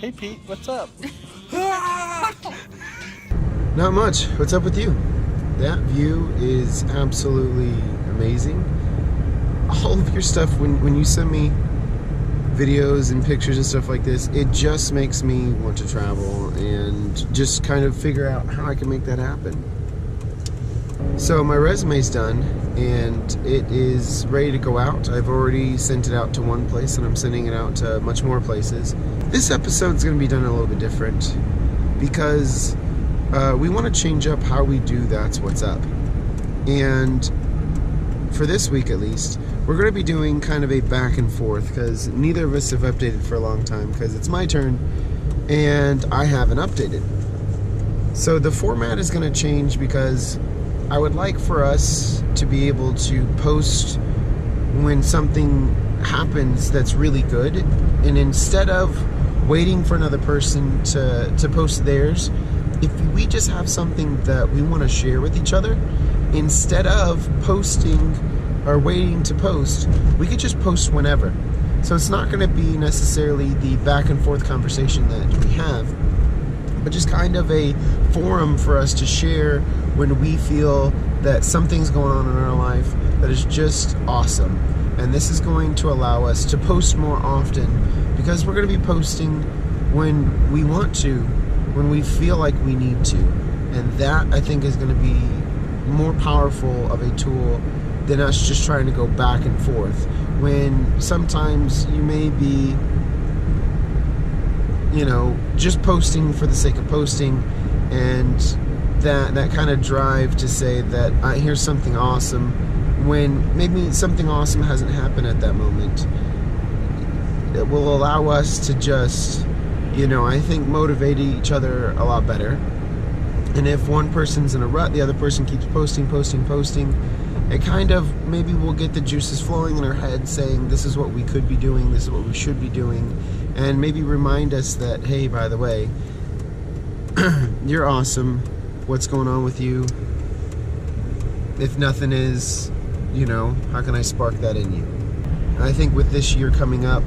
Hey Pete, what's up? Not much. What's up with you? That view is absolutely amazing. All of your stuff, when you send me videos and pictures and stuff like this, it just makes me want to travel and just kind of figure out how I can make that happen. So my resume's done and it is ready to go out. I've already sent it out to one place and I'm sending it out to much more places. This episode's going to be done a little bit different because we want to change up how we do That's What's Up. And for this week at least, we're going to be doing kind of a back and forth because neither of us have updated for a long time because it's my turn and I haven't updated. So the format is going to change because I would like for us to be able to post when something happens that's really good, and instead of waiting for another person to post theirs, if we just have something that we want to share with each other, instead of posting or waiting to post, we could just post whenever. So it's not going to be necessarily the back and forth conversation that we have, but just kind of a forum for us to share when we feel that something's going on in our life that is just awesome. And this is going to allow us to post more often because we're going to be posting when we want to, when we feel like we need to. And that, I think, is going to be more powerful of a tool than us just trying to go back and forth. When sometimes you may be, you know, just posting for the sake of posting, and that kind of drive to say that here's something awesome when maybe something awesome hasn't happened at that moment. It will allow us to just, you know, I think motivate each other a lot better. And if one person's in a rut, the other person keeps posting, it kind of maybe we'll get the juices flowing in our head saying this is what we could be doing, this is what we should be doing, and maybe remind us that, hey, by the way, you're awesome. What's going on with you? If nothing is, you know, how can I spark that in you? And I think with this year coming up,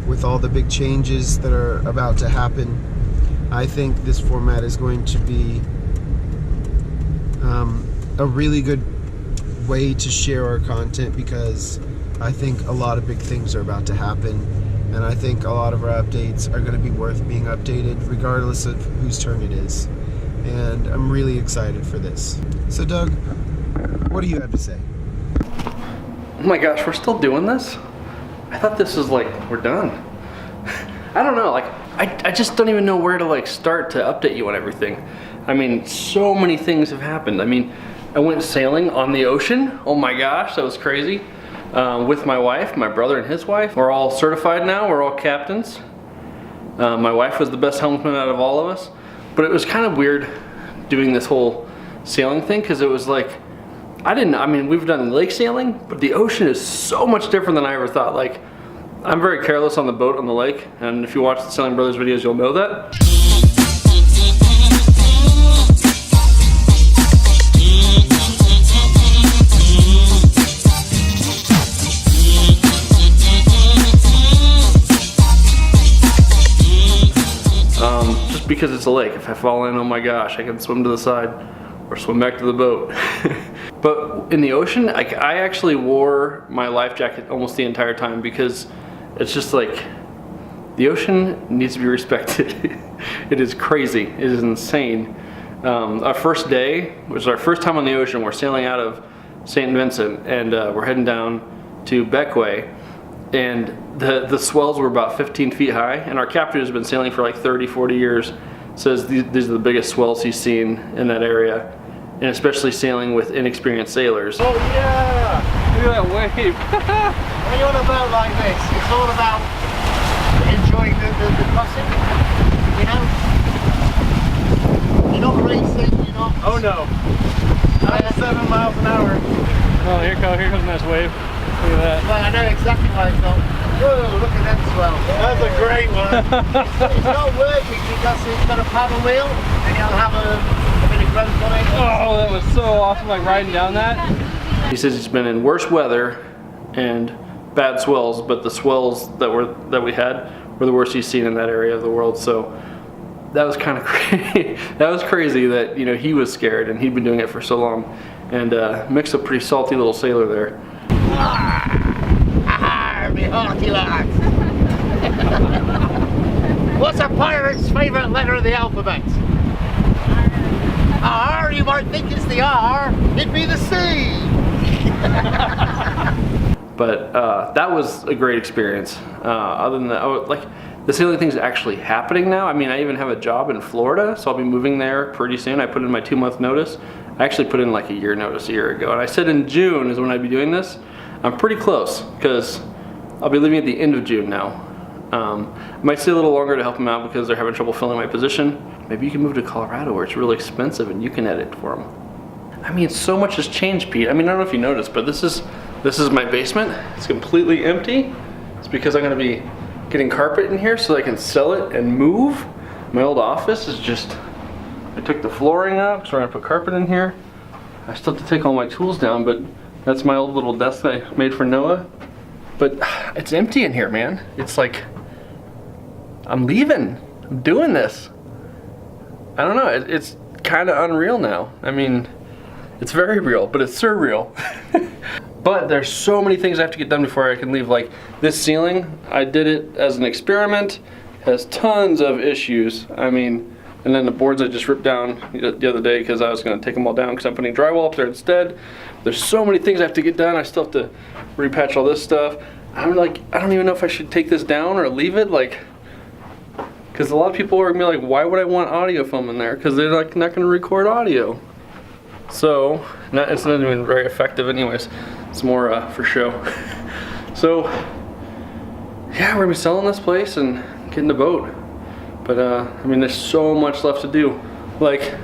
with all the big changes that are about to happen, I think this format is going to be a really good way to share our content, because I think a lot of big things are about to happen, and I think a lot of our updates are going to be worth being updated regardless of whose turn it is. And I'm really excited for this. So Doug, what do you have to say? Oh my gosh, we're still doing this? I thought this was like, we're done. I don't know, like, I just don't even know where to like start to update you on everything. I mean, so many things have happened. I mean, I went sailing on the ocean. Oh my gosh, that was crazy. With my wife, my brother and his wife. We're all certified now, we're all captains. My wife was the best helmsman out of all of us. But it was kind of weird doing this whole sailing thing, because it was like, I mean, we've done lake sailing, but the ocean is so much different than I ever thought. Like, I'm very careless on the boat on the lake, and if you watch the Sailing Brothers videos, you'll know that. Just because it's a lake, if I fall in, oh my gosh, I can swim to the side or swim back to the boat. But in the ocean, I actually wore my life jacket almost the entire time, because it's just like, the ocean needs to be respected. It is crazy, it is insane. Our first day was our first time on the ocean. We're sailing out of St. Vincent, and we're heading down to Bequia, and the swells were about 15 feet high, and our captain has been sailing for like 30-40 years, says these are the biggest swells he's seen in that area, and especially sailing with inexperienced sailors. Oh yeah! Look at that wave! When you're on a boat like this, it's all about enjoying the crossing, you know? You're not racing, you're not... Oh no! 97 miles an hour. Oh, here comes a nice wave. Look at that. Well, I know exactly why it's not. Whoa, look at them swell. That's a great one. It's not working because it's got a paddle wheel and you'll have a bit of growth on it. Oh, that was so awesome, like riding down that. He says he's been in worse weather and bad swells, but the swells that we had were the worst he's seen in that area of the world. So that was kind of crazy. That was crazy that, you know, he was scared and he'd been doing it for so long. And Mick's a pretty salty little sailor there. Me hearty lads. What's a pirate's favourite letter of the alphabet? R. You might think it's the R. It'd be the C. But that was a great experience. Other than that, like, the sailing thing's actually happening now. I mean, I even have a job in Florida, so I'll be moving there pretty soon. I put in my 2-month notice. I actually put in like a year notice a year ago, and I said in June is when I'd be doing this. I'm pretty close, because I'll be leaving at the end of June now. I might stay a little longer to help them out because they're having trouble filling my position. Maybe you can move to Colorado where it's really expensive and you can edit for them. I mean, so much has changed, Pete. I mean, I don't know if you noticed, but this is my basement. It's completely empty. It's because I'm gonna be getting carpet in here so I can sell it and move. My old office is just, I took the flooring out, so we're gonna put carpet in here. I still have to take all my tools down, but that's my old little desk that I made for Noah. But it's empty in here, man. It's like, I'm leaving. I'm doing this. I don't know, it's kind of unreal now. I mean, it's very real, but it's surreal. But there's so many things I have to get done before I can leave. Like this ceiling, I did it as an experiment, has tons of issues. I mean, and then the boards I just ripped down the other day because I was gonna take them all down because I'm putting drywall up there instead. There's so many things I have to get done. I still have to repatch all this stuff. I'm like, I don't even know if I should take this down or leave it, like, because a lot of people are gonna be like, why would I want audio film in there? Because they're like not gonna record audio. So, it's not even very effective anyways. It's more for show. So, yeah, we're gonna be selling this place and getting the boat. But I mean, there's so much left to do. Like,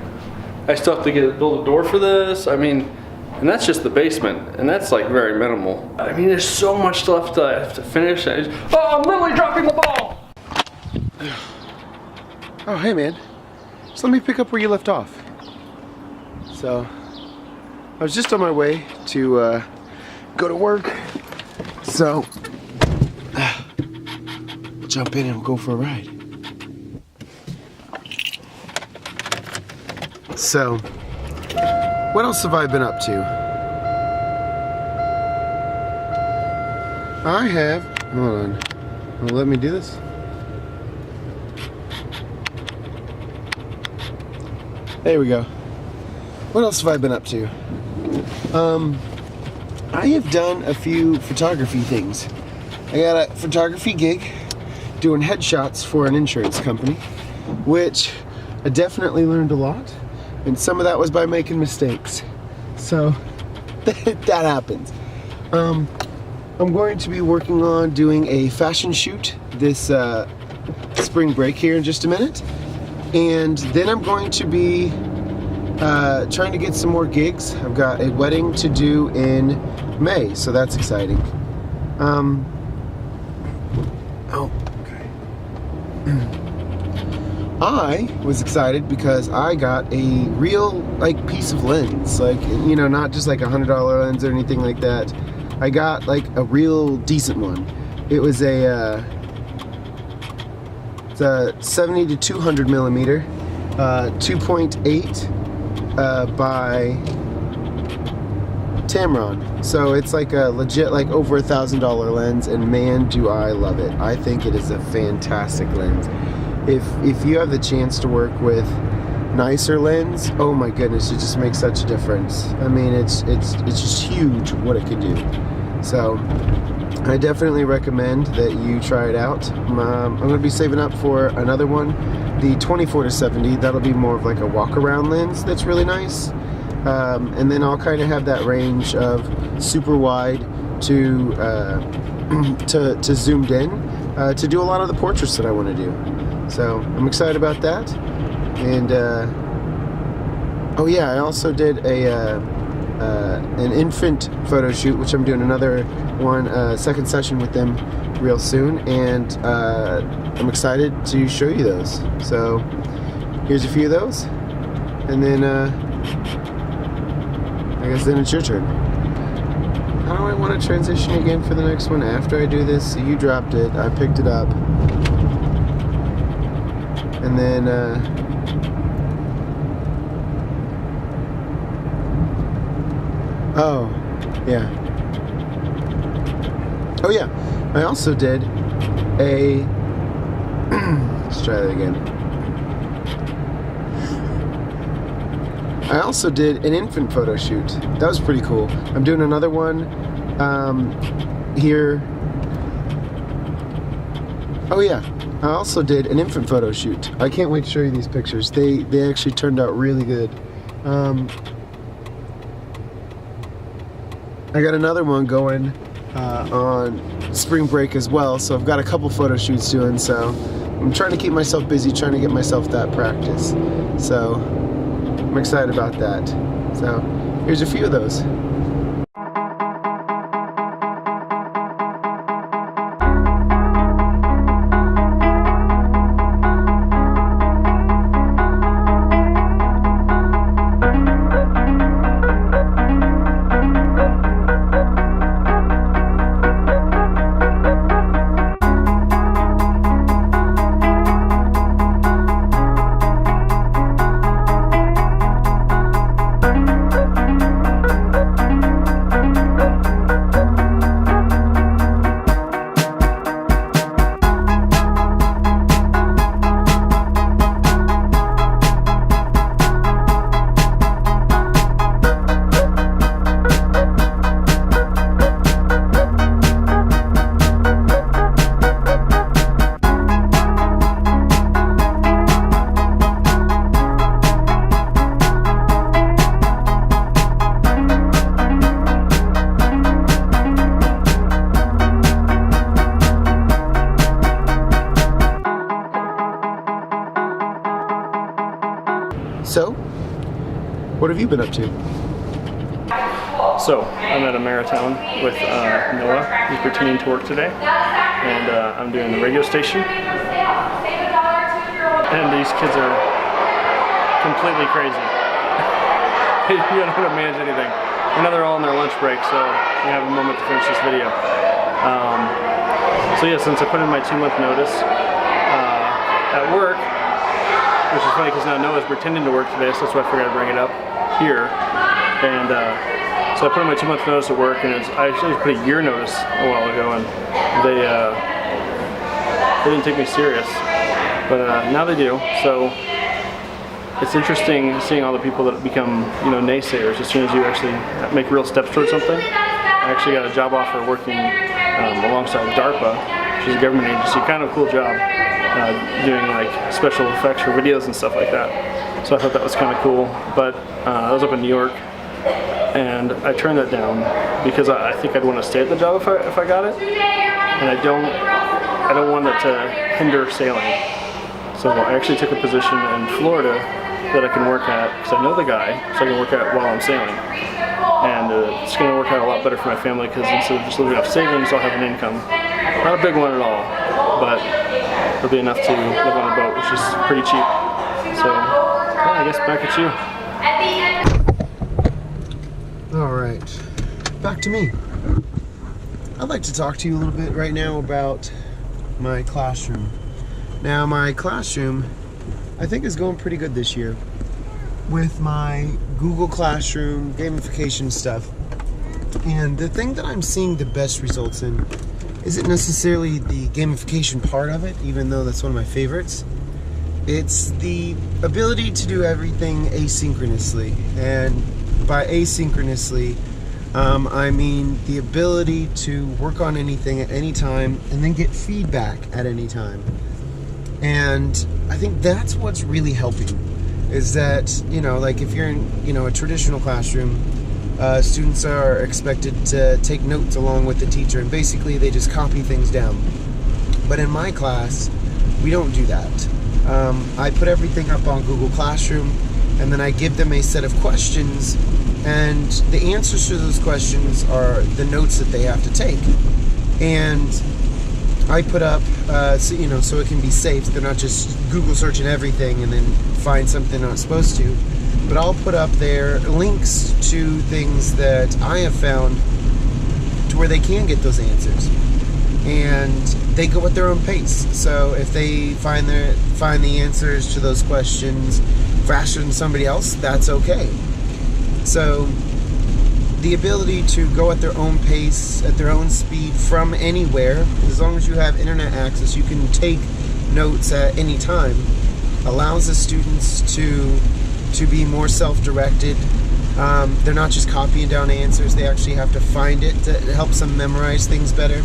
I still have to build a door for this. I mean, and that's just the basement, and that's like very minimal. I mean, there's so much left I have to finish. Oh, I'm literally dropping the ball! Oh, hey man. Just let me pick up where you left off. So, I was just on my way to go to work. So, jump in and we'll go for a ride. So, what else have I been up to? I have, hold on, let me do this. There we go. What else have I been up to? I have done a few photography things. I got a photography gig doing headshots for an insurance company, which I definitely learned a lot. And some of that was by making mistakes. So that happens. I'm going to be working on doing a fashion shoot this spring break here in just a minute. And then I'm going to be trying to get some more gigs. I've got a wedding to do in May, so that's exciting. I was excited because I got a real like piece of lens, like, you know, not just like $100 lens or anything like that. I got like a real decent one. It was it's a 70 to 200 millimeter, 2.8 by Tamron. So it's like a legit like over $1,000 lens, and man, do I love it. I think it is a fantastic lens. If you have the chance to work with nicer lens, oh my goodness, it just makes such a difference. I mean, it's just huge what it can do. So I definitely recommend that you try it out. I'm going to be saving up for another one, the 24 to 70. That'll be more of like a walk around lens that's really nice. And then I'll kind of have that range of super wide to zoomed in to do a lot of the portraits that I want to do. So I'm excited about that. And oh yeah, I also did an infant photo shoot, which I'm doing another one, second session with them real soon, and I'm excited to show you those. So here's a few of those, and then I guess then it's your turn. How do I want to transition again for the next one after I do this? So you dropped it, I picked it up. And then oh yeah, I also did a let's try that again. I also did an infant photo shoot. That was pretty cool. I'm doing another one here. Oh yeah, I also did an infant photo shoot. I can't wait to show you these pictures. They actually turned out really good. I got another one going on spring break as well, so I've got a couple photo shoots doing, so I'm trying to keep myself busy, trying to get myself that practice. So I'm excited about that. So here's a few of those. So, what have you been up to? So, I'm at a marathon with Noah. He's pretending to work today. And I'm doing the radio station. And these kids are completely crazy. You don't know how to manage anything. I know they're all on their lunch break, so we have a moment to finish this video. So yeah, since I put in my 2-month notice at work, which is funny because now Noah's pretending to work today, so that's why I figured I'd bring it up here. And so I put in my 2-month notice at work, and I actually put a year notice a while ago, and they didn't take me serious, but now they do. So it's interesting seeing all the people that become, you know, naysayers as soon as you actually make real steps towards something. I actually got a job offer working alongside DARPA, which is a government agency, kind of a cool job. Doing like special effects for videos and stuff like that. So I thought that was kind of cool. But I was up in New York, and I turned that down because I think I'd want to stay at the job if I got it, and I don't want it to hinder sailing. So I actually took a position in Florida that I can work at because I know the guy, so I can work at while I'm sailing. And it's going to work out a lot better for my family because instead of just living off savings, I'll have an income. Not a big one at all, but it'll be enough to live on a boat, which is pretty cheap. So, yeah, I guess back at you. All right, back to me. I'd like to talk to you a little bit right now about my classroom. Now, my classroom, I think, is going pretty good this year with my Google Classroom gamification stuff. And the thing that I'm seeing the best results in isn't necessarily the gamification part of it, even though that's one of my favorites. It's the ability to do everything asynchronously. And by asynchronously, I mean the ability to work on anything at any time and then get feedback at any time. And I think that's what's really helping, is that, you know, like if you're in, you know, a traditional classroom, students are expected to take notes along with the teacher, and basically they just copy things down. But in my class, we don't do that. I put everything up on Google Classroom, and then I give them a set of questions, and the answers to those questions are the notes that they have to take. And I put up, so it can be safe. They're not just Google searching everything and then find something they're not supposed to. But I'll put up there links to things that I have found to where they can get those answers. and they go at their own pace. So if they find the answers to those questions faster than somebody else, that's okay. So the ability to go at their own pace, at their own speed, from anywhere, as long as you have internet access, you can take notes at any time, allows the students to be more self-directed. They're not just copying down answers, they actually have to find it. It helps them memorize things better.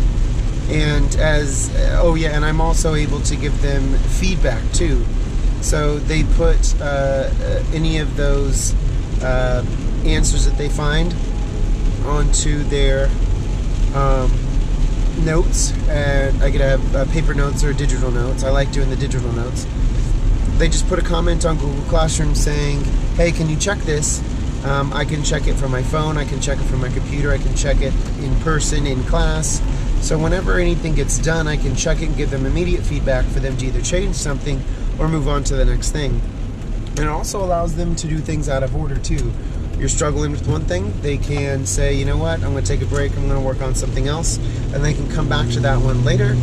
And and I'm also able to give them feedback too. So they put any of those answers that they find onto their notes, and I could have paper notes or digital notes. I like doing the digital notes. They just put a comment on Google Classroom saying, hey, can you check this? I can check it from my phone, I can check it from my computer, I can check it in person in class. So whenever anything gets done, I can check it and give them immediate feedback for them to either change something or move on to the next thing. And it also allows them to do things out of order too. You're struggling with one thing, they can say, you know what, I'm going to take a break, I'm going to work on something else, and they can come back to that one later,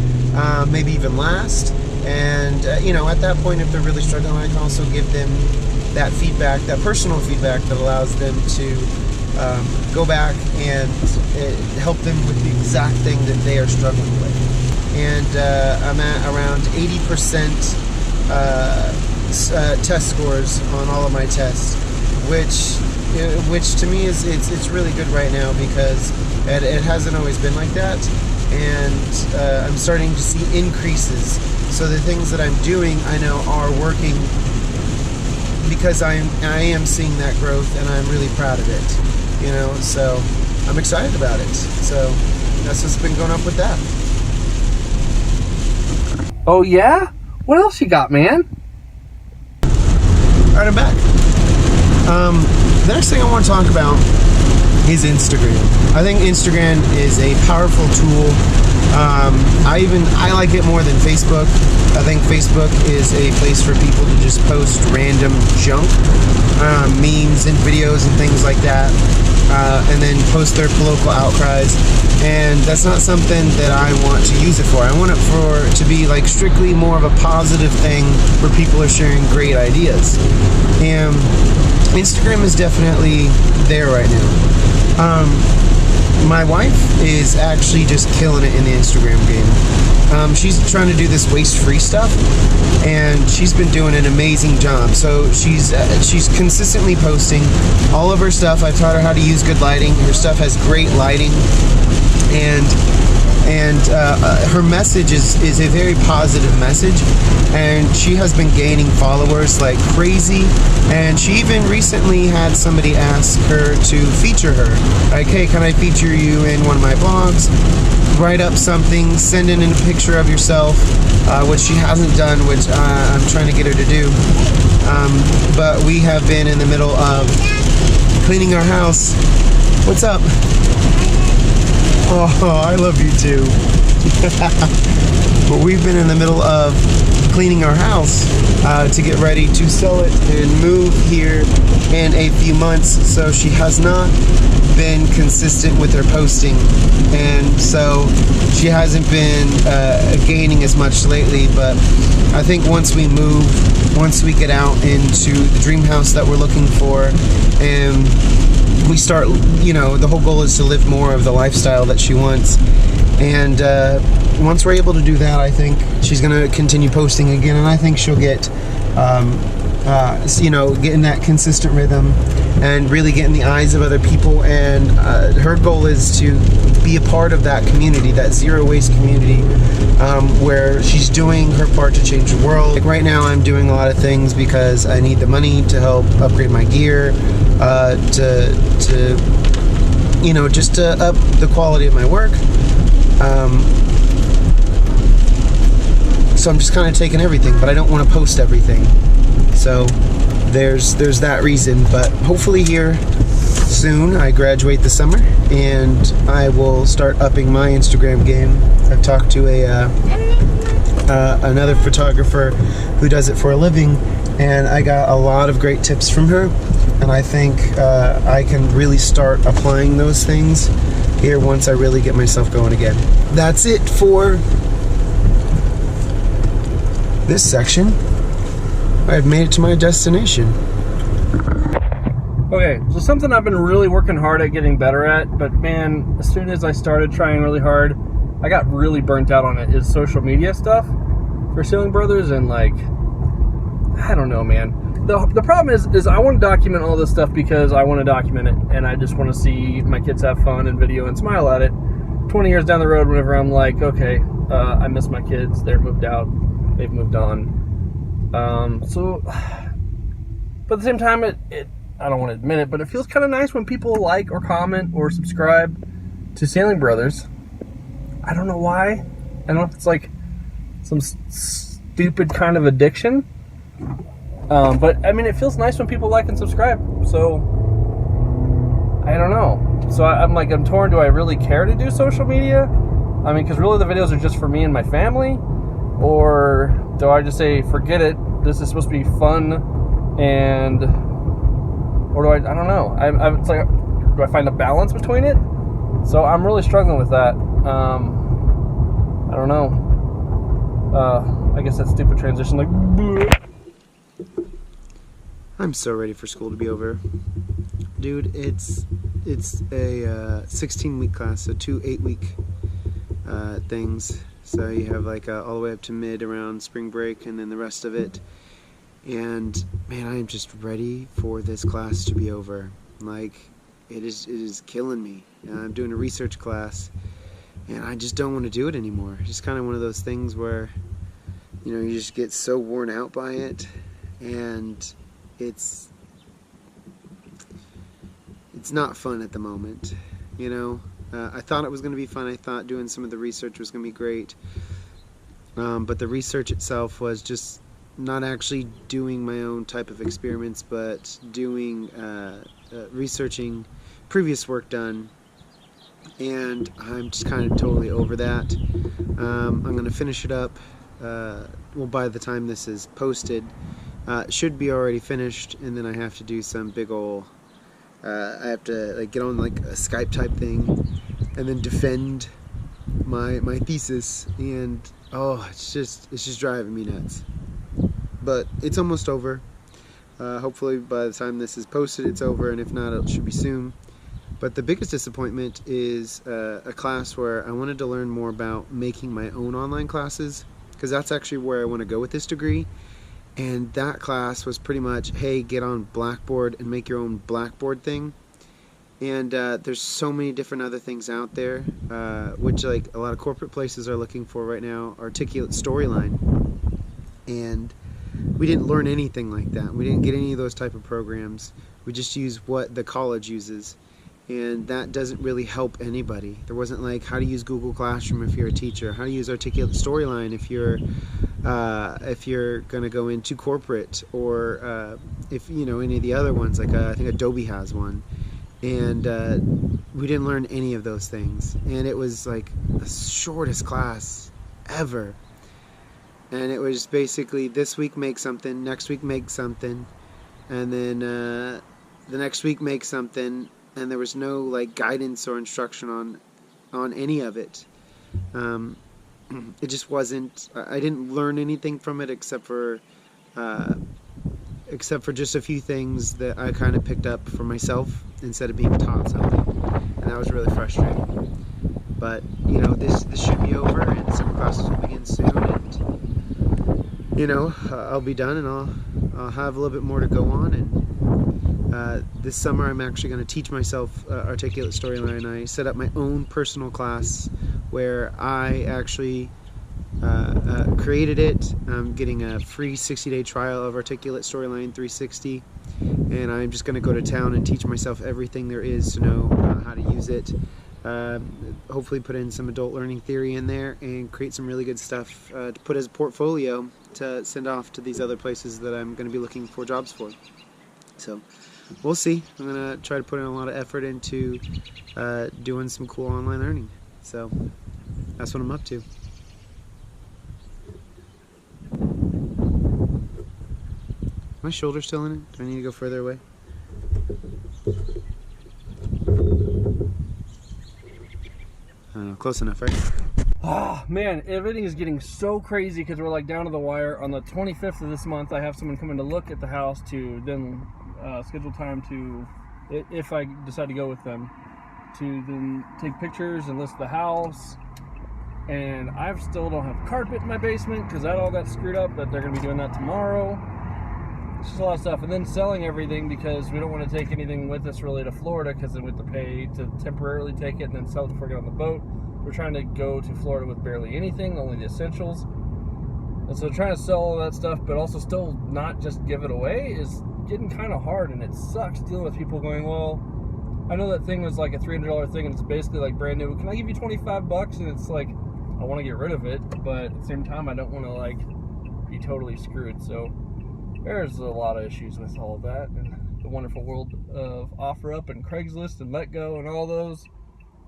maybe even last. And at that point, if they're really struggling, I can also give them that feedback, that personal feedback that allows them to go back and help them with the exact thing that they are struggling with. And I'm at around 80% test scores on all of my tests, which to me is it's really good right now, because it hasn't always been like that, and I'm starting to see increases. So the things that I'm doing, I know, are working, because I am seeing that growth, and I'm really proud of it. So I'm excited about it. So that's what's been going up with that. Oh yeah? What else you got, man? Alright, I'm back. The next thing I want to talk about is Instagram. I think Instagram is a powerful tool. I like it more than Facebook. I think Facebook is a place for people to just post random junk, memes and videos and things like that, and then post their political outcries. And that's not something that I want to use it for. I want it to be like strictly more of a positive thing where people are sharing great ideas. And Instagram is definitely there right now. My wife is actually just killing it in the Instagram game. She's trying to do this waste-free stuff, and she's been doing an amazing job. So she's consistently posting all of her stuff. I've taught her how to use good lighting. Her stuff has great lighting, and her message is a very positive message, and she has been gaining followers like crazy. And she even recently had somebody ask her to feature her, like, hey, can I feature you in one of my blogs? Write up something, send in a picture of yourself, which she hasn't done, which I'm trying to get her to do. But we have been in the middle of cleaning our house. What's up? Oh, I love you too. But we've been in the middle of cleaning our house to get ready to sell it and move here in a few months. So she has not been consistent with her posting, and so she hasn't been gaining as much lately. But I think once we move, once we get out into the dream house that we're looking for, and we start, the whole goal is to live more of the lifestyle that she wants. And once we're able to do that, I think she's going to continue posting again, and I think she'll get, getting that consistent rhythm and really getting the eyes of other people. And her goal is to be a part of that community, that zero waste community, where she's doing her part to change the world. Like right now, I'm doing a lot of things because I need the money to help upgrade my gear, just to up the quality of my work. So I'm just kind of taking everything, but I don't want to post everything. So there's that reason. But hopefully here soon I graduate this summer, and I will start upping my Instagram game. I've talked to another photographer who does it for a living, and I got a lot of great tips from her, and I think I can really start applying those things here once I really get myself going again. That's it for this section. I've made it to my destination. Okay, so something I've been really working hard at getting better at, but man, as soon as I started trying really hard, I got really burnt out on it, is social media stuff for Sailing Brothers. And like, I don't know, man. The problem is I want to document all this stuff because I want to document it, and I just want to see my kids have fun and video and smile at it. 20 years down the road, whenever I'm like, okay, I miss my kids, they're moved out, they've moved on. But at the same time, I don't want to admit it, but it feels kind of nice when people like or comment or subscribe to Sailing Brothers. I don't know why. I don't know if it's like some stupid kind of addiction. But I mean, it feels nice when people like and subscribe. So I don't know. So I'm torn. Do I really care to do social media? I mean, because really the videos are just for me and my family, or do I just say forget it? This is supposed to be fun, and or do I don't know. It's like, do I find a balance between it? So I'm really struggling with that. I don't know. I guess that stupid transition, like. Bleh. I'm so ready for school to be over. Dude, it's a 16-week class, so 2 8-week things. So you have like all the way up to mid around spring break, and then the rest of it. And man, I am just ready for this class to be over. Like, it is killing me. I'm doing a research class, and I just don't want to do it anymore. It's just kind of one of those things where, you know, you just get so worn out by it, and it's not fun at the moment, you know. I thought it was going to be fun. I thought doing some of the research was going to be great, but the research itself was just not actually doing my own type of experiments, but doing researching previous work done, and I'm just kind of totally over that. I'm going to finish it up. Well, by the time this is posted, it should be already finished, and then I have to do some big ol' I have to like get on like a Skype type thing and then defend my thesis, and oh, it's just driving me nuts. But it's almost over. Hopefully by the time this is posted it's over, and if not, it should be soon. But the biggest disappointment is a class where I wanted to learn more about making my own online classes, because that's actually where I want to go with this degree. And that class was pretty much, hey, get on Blackboard and make your own Blackboard thing. And there's so many different other things out there, which like a lot of corporate places are looking for right now. Articulate Storyline. And we didn't learn anything like that. We didn't get any of those type of programs. We just used what the college uses. And that doesn't really help anybody. There wasn't like how to use Google Classroom if you're a teacher, how to use Articulate Storyline if you're going to go into corporate, or if you know any of the other ones, like I think Adobe has one. And we didn't learn any of those things, and it was like the shortest class ever. And it was basically this week make something, next week make something, and then the next week make something. And there was no like guidance or instruction on any of it. It just wasn't. I didn't learn anything from it except for just a few things that I kind of picked up for myself instead of being taught something, and that was really frustrating. But you know, this should be over, and summer classes will begin soon, and you know, I'll be done, and I'll have a little bit more to go on. And this summer I'm actually going to teach myself Articulate Storyline. I set up my own personal class where I actually created it. I'm getting a free 60-day trial of Articulate Storyline 360, and I'm just going to go to town and teach myself everything there is to know how to use it. Hopefully put in some adult learning theory in there and create some really good stuff to put as a portfolio to send off to these other places that I'm going to be looking for jobs for. So we'll see. I'm going to try to put in a lot of effort into doing some cool online learning. So that's what I'm up to. My shoulder still in it? Do I need to go further away? close enough, right? Oh man, everything is getting so crazy because we're like down to the wire. On the 25th of this month, I have someone coming to look at the house to then schedule time to, if I decide to go with them, to then take pictures and list the house. And I still don't have carpet in my basement because that all got screwed up, but they're going to be doing that tomorrow. It's just a lot of stuff. And then selling everything because we don't want to take anything with us really to Florida because then we have to pay to temporarily take it and then sell it before we get on the boat. We're trying to go to Florida with barely anything, only the essentials. And so trying to sell all that stuff, but also still not just give it away is getting kind of hard, and it sucks dealing with people going, well, I know that thing was like a $300 thing and it's basically like brand new. Can I give you 25 bucks? And it's like, I want to get rid of it, but at the same time, I don't want to like be totally screwed. So there's a lot of issues with all of that and the wonderful world of OfferUp and Craigslist and Letgo and all those.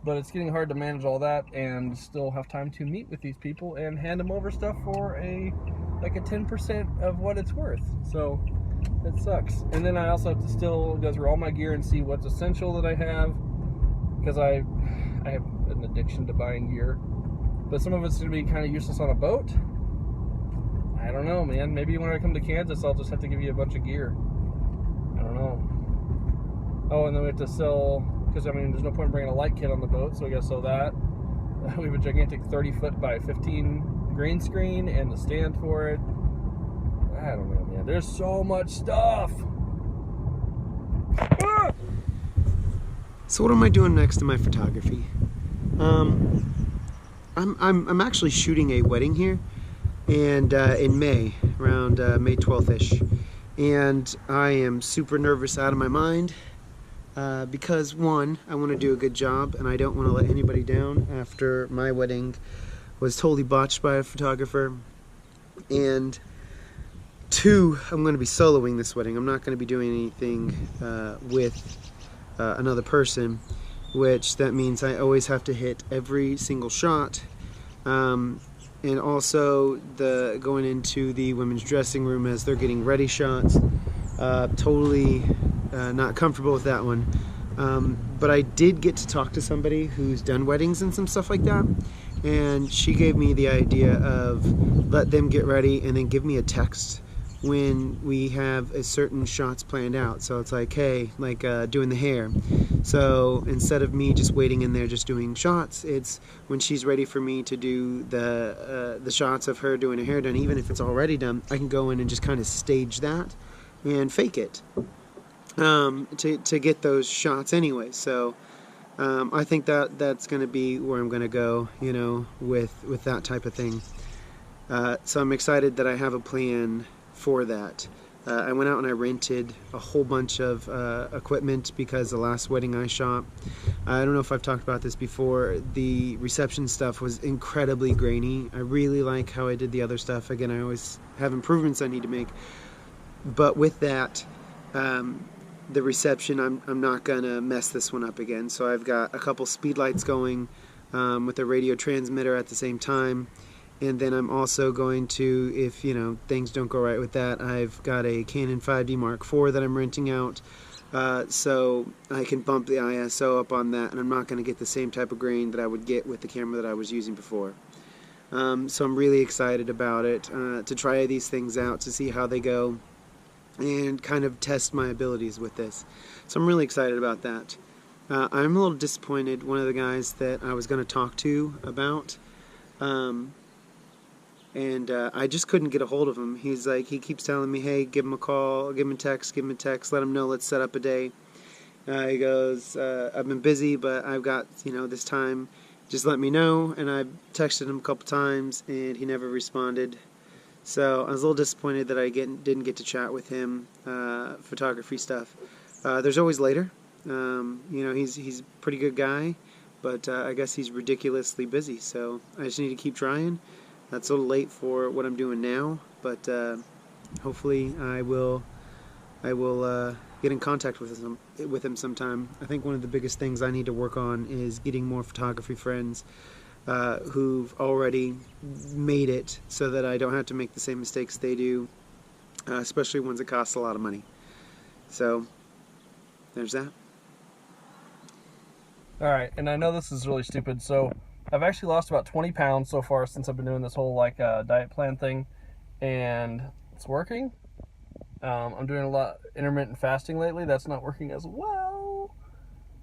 But it's getting hard to manage all that and still have time to meet with these people and hand them over stuff for a 10% of what it's worth. So it sucks. And then I also have to still go through all my gear and see what's essential that I have, because I have an addiction to buying gear. But some of it's going to be kind of useless on a boat. I don't know, man. Maybe when I come to Kansas, I'll just have to give you a bunch of gear. I don't know. Oh, and then we have to sell, because I mean, there's no point in bringing a light kit on the boat, so we gotta sell that. We have a gigantic 30-foot by 15 green screen and the stand for it. I don't know, man. There's so much stuff. Ah! So what am I doing next in my photography? I'm actually shooting a wedding here, and in May, around May 12th-ish, and I am super nervous out of my mind. Because one, I want to do a good job and I don't want to let anybody down after my wedding was totally botched by a photographer. And two, I'm going to be soloing this wedding. I'm not going to be doing anything with another person, which that means I always have to hit every single shot. And also the going into the women's dressing room as they're getting ready shots. Totally not comfortable with that one. But I did get to talk to somebody who's done weddings and some stuff like that, and she gave me the idea of let them get ready and then give me a text when we have a certain shots planned out. So it's like, hey, like doing the hair. So instead of me just waiting in there just doing shots, it's when she's ready for me to do the shots of her doing her hair done, even if it's already done, I can go in and just kind of stage that and fake it to get those shots anyway. So I think that's going to be where I'm going to go, you know, with that type of thing. So I'm excited that I have a plan for that. I went out and I rented a whole bunch of equipment because the last wedding I shot, I don't know if I've talked about this before, the reception stuff was incredibly grainy. I really like how I did the other stuff. Again, I always have improvements I need to make. But with that, the reception, I'm not going to mess this one up again. So I've got a couple speed lights going with a radio transmitter at the same time. And then I'm also going to, if you know things don't go right with that, I've got a Canon 5D Mark IV that I'm renting out. So I can bump the ISO up on that, and I'm not going to get the same type of grain that I would get with the camera that I was using before. So I'm really excited about it, to try these things out, to see how they go, and kind of test my abilities with this. So I'm really excited about that. I'm a little disappointed. One of the guys that I was going to talk to about, and I just couldn't get a hold of him. He's like, he keeps telling me, hey, give him a call, give him a text, let him know, let's set up a day. He goes, I've been busy, but I've got, you know, this time, just let me know. And I texted him a couple times, and he never responded. So I was a little disappointed that I didn't get to chat with him, photography stuff. There's always later. You know, he's a pretty good guy, but I guess he's ridiculously busy. So I just need to keep trying. That's a little late for what I'm doing now, but hopefully I will get in contact with him sometime. I think one of the biggest things I need to work on is getting more photography friends who've already made it, so that I don't have to make the same mistakes they do, especially ones that cost a lot of money. So there's that. All right, and I know this is really stupid, so I've actually lost about 20 pounds so far since I've been doing this whole like diet plan thing, and it's working. I'm doing a lot intermittent fasting lately. That's not working as well,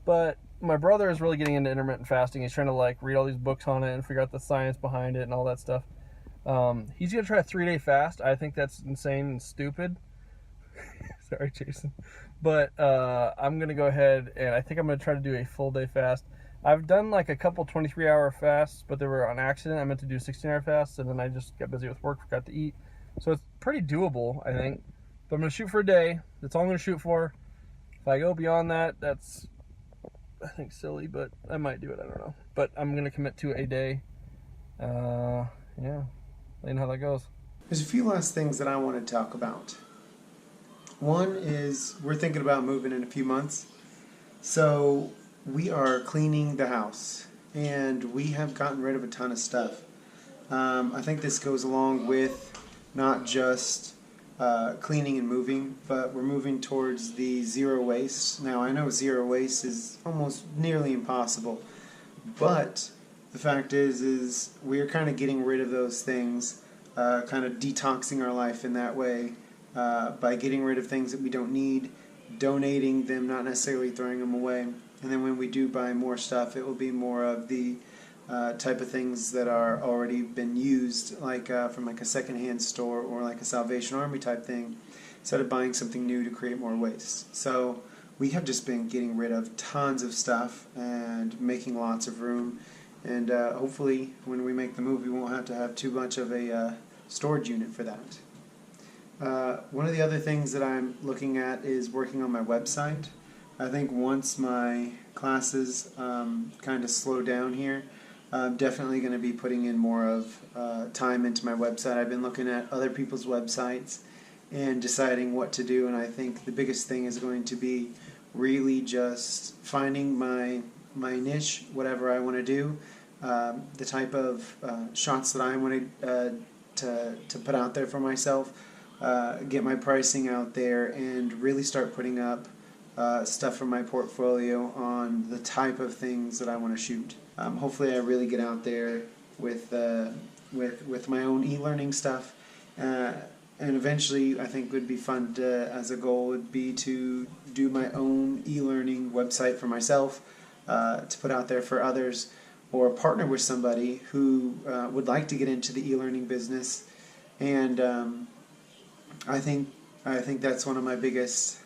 but my brother is really getting into intermittent fasting. He's trying to like read all these books on it and figure out the science behind it and all that stuff. He's gonna try a 3-day fast. I think that's insane and stupid. Sorry, Jason. But I'm gonna go ahead and I think I'm gonna try to do a full day fast. I've done like a couple 23-hour fasts, but they were on accident. I meant to do 16-hour fasts, and then I just got busy with work, forgot to eat. So it's pretty doable, I think. But I'm gonna shoot for a day. That's all I'm gonna shoot for. If I go beyond that, that's, I think, silly, but I might do it. I don't know. But I'm gonna commit to a day. Yeah, let you know how that goes. There's a few last things that I want to talk about. One is we're thinking about moving in a few months. So we are cleaning the house, and we have gotten rid of a ton of stuff. I think this goes along with not just cleaning and moving, but we're moving towards the zero waste. Now, I know zero waste is almost nearly impossible, but the fact is we're kind of getting rid of those things, kind of detoxing our life in that way, by getting rid of things that we don't need, donating them, not necessarily throwing them away. And then when we do buy more stuff, it will be more of the type of things that are already been used, like from like a secondhand store or like a Salvation Army type thing, instead of buying something new to create more waste. So we have just been getting rid of tons of stuff and making lots of room. And hopefully when we make the move, we won't have to have too much of a storage unit for that. One of the other things that I'm looking at is working on my website. I think once my classes kind of slow down here, I'm definitely going to be putting in more of time into my website. I've been looking at other people's websites and deciding what to do, and I think the biggest thing is going to be really just finding my niche, whatever I want to do, the type of shots that I want to put out there for myself, get my pricing out there, and really start putting up stuff from my portfolio on the type of things that I want to shoot. Hopefully, I really get out there with my own e-learning stuff, and eventually, I think would be fun to, as a goal would be to do my own e-learning website for myself, to put out there for others, or partner with somebody who would like to get into the e-learning business. And I think that's one of my biggest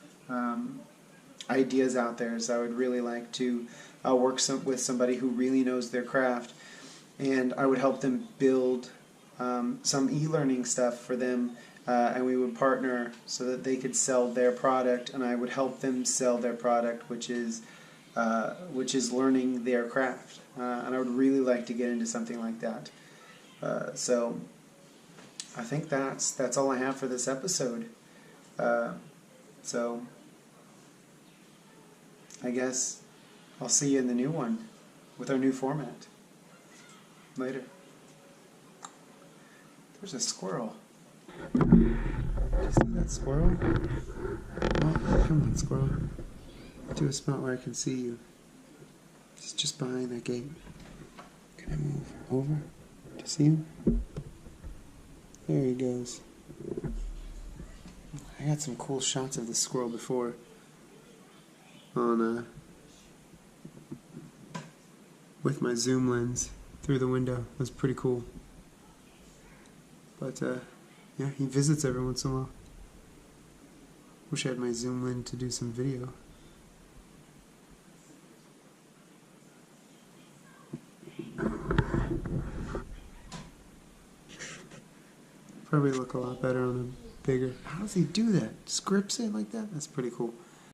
ideas out there. Is I would really like to work with somebody who really knows their craft, and I would help them build some e-learning stuff for them, and we would partner so that they could sell their product, and I would help them sell their product, which is learning their craft. And I would really like to get into something like that. So I think that's all I have for this episode. So I guess I'll see you in the new one with our new format. Later. There's a squirrel. Did you see that squirrel? Oh, come on, squirrel. To a spot where I can see you. It's just behind that gate. Can I move over to see him? There he goes. I got some cool shots of the squirrel before on with my zoom lens through the window. It was pretty cool. But yeah, he visits every once in a while. Wish I had my zoom lens to do some video. Probably look a lot better on a bigger. How does he do that? Just grips it like that? That's pretty cool.